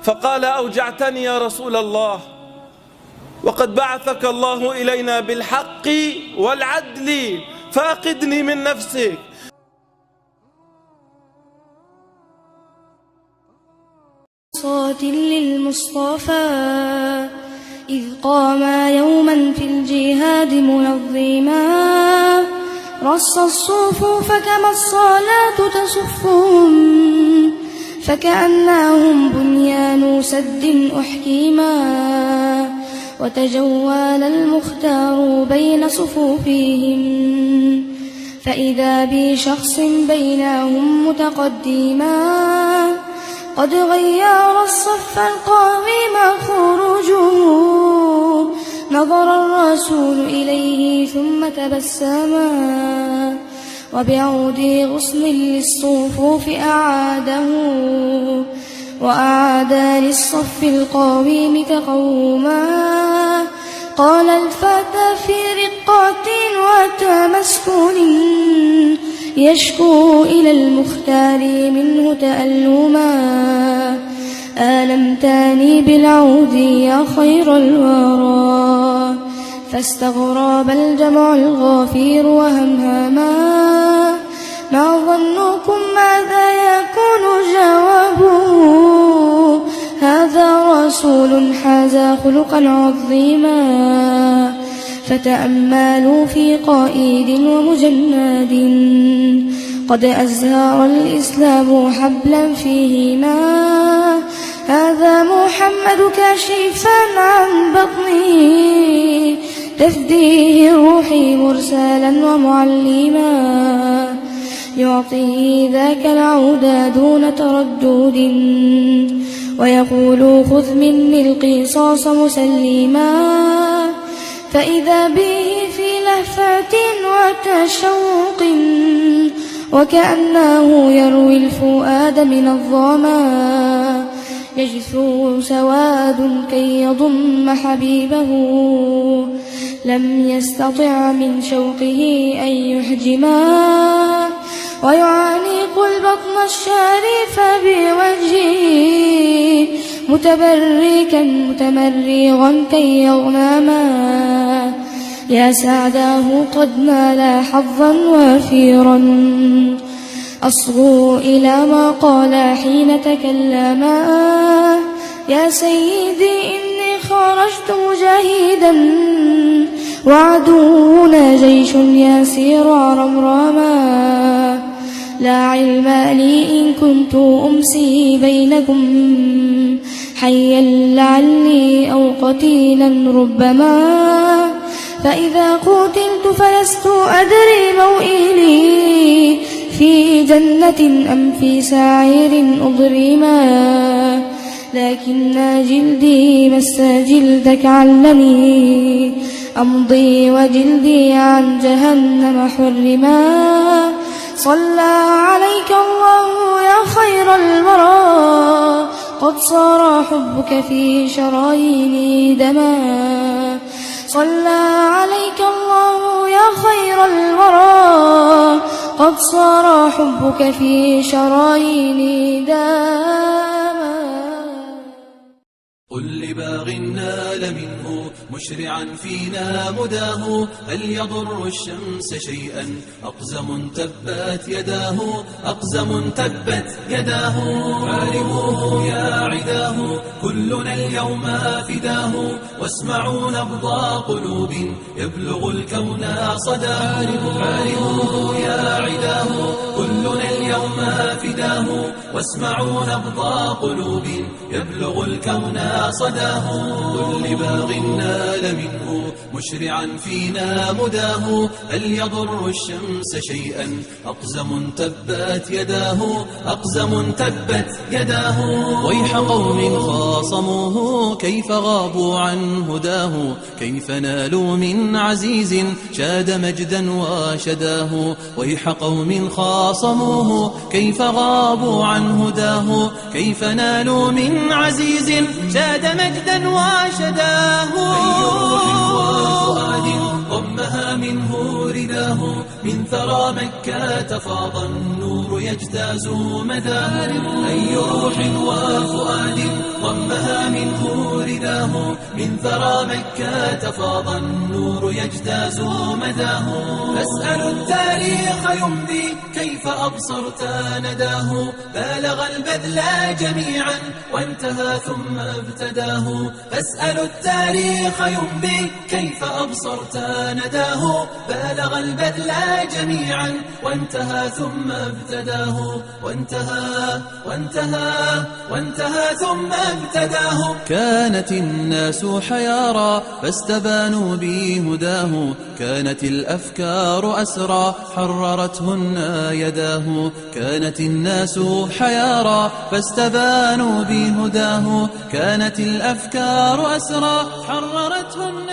فقال: أوجعتني يا رسول الله، وقد بعثك الله إلينا بالحق والعدل، فأقدني من نفسك. صوت للمصطفى إذ قاما يوما في الجهاد منظما، رص الصفوف كما الصلاة تصفهم، فكأنهم بنيان سد أحكيما، وتجول المختار بين صفوفهم، فإذا بشخص بينهم متقدما، قد غير الصف القويم خروجه، نظر الرسول إليه ثم تبسما، وبعود غصن للصفوف أعاده، وأعاد للصف القويم تقوما. قال الفتى في رقة وتمسكن، يشكو إلى المختار منه تألما، آلمتني بالعود يا خير الورى، فاستغرب الجمع الغفير وهمهما، ما ظنكم ماذا يكون جوابه، هذا رسول حاز خلقا عظيما، فتأملوا في قائد ومجند، قد أزهر الإسلام حبلا فيهما، هذا محمد كاشفا عن بطنه، تفديه الروح مرسلا ومعلما، يعطيه ذاك العود دون تردد، ويقول خذ مني القصاص مسلما، فإذا به في لهفة وتشوق، وكأنه يروي الفؤاد من الظما، يجثو سواد كي يضم حبيبه، لم يستطع من شوقه أن يحجما، ويعانق البطن الشريف بوجهه، متبركا متمرغا كي يغنما، يا سعداه قد نال حظا وافيرا، أصغوا إلى ما قال حين تكلما، يا سيدي إني خرجت مجاهدا، وعدونا جيش يسير رمراما، لا علم لي إن كنت أمسي بينكم، حيا لعلي أو قتيلا ربما، فإذا قتلت فلست أدري موئلي، في جنة أم في سعير أضرما، لكن جلدي مس جلدك علني، أمضي وجلدي عن جهنم حرما، صلى عليك الله يا خير الورى، قد صار حبك في شراييني دما، صلى عليك الله يا خير الورى، قد صار حبك في شراييني دما. قل لباغ نال منه مشرعا فينا مداه، هل يضر الشمس شيئا أقزم تبت يداه، أقزم تبت يداه، عارموه يا عداه، كلنا اليوم فداه، واسمعوا نبض قلوب يبلغ الكون صداه، عارموه يا عداه، كلنا اليوم فداه، واسمعوا نبض قلوب يبلغ الكون صداه، كل باغ نال منه مشرعا فينا مداه، هل يضر الشمس شيئا أقزم تبت يداه، أقزم تبت يداه، ويح قوم خاصموه كيف غابوا عن هداه، كيف نالوا من عزيز شاد مجدا وشداه، ويح قوم خاصموه كيف غابوا عن هداه، كيف نالوا من عزيز شاد مجدا وشداه، أي روح وفؤاد ضمها منه رداه، من ثرى مكة فاض النور يجتاز مداه، أي روح وفؤاد من ثرى مكة فاض النور يجتاز مداه. فاسألوا التاريخ يمضي كيف أبصرت نداه. بالغ البذل جميعا وانتهى ثم ابتداه. فاسألوا التاريخ يمضي كيف أبصرت نداه. بالغ البذل جميعا وانتهى ثم ابتداه. وانتهى ثم ابتداه. كانت الناس حيارى فاستبانوا بهداه. كانت الأفكار أسرى حررتهن يداه. كانت الناس حيارى فاستبانوا بهداه. كانت الأفكار أسرى حررتهن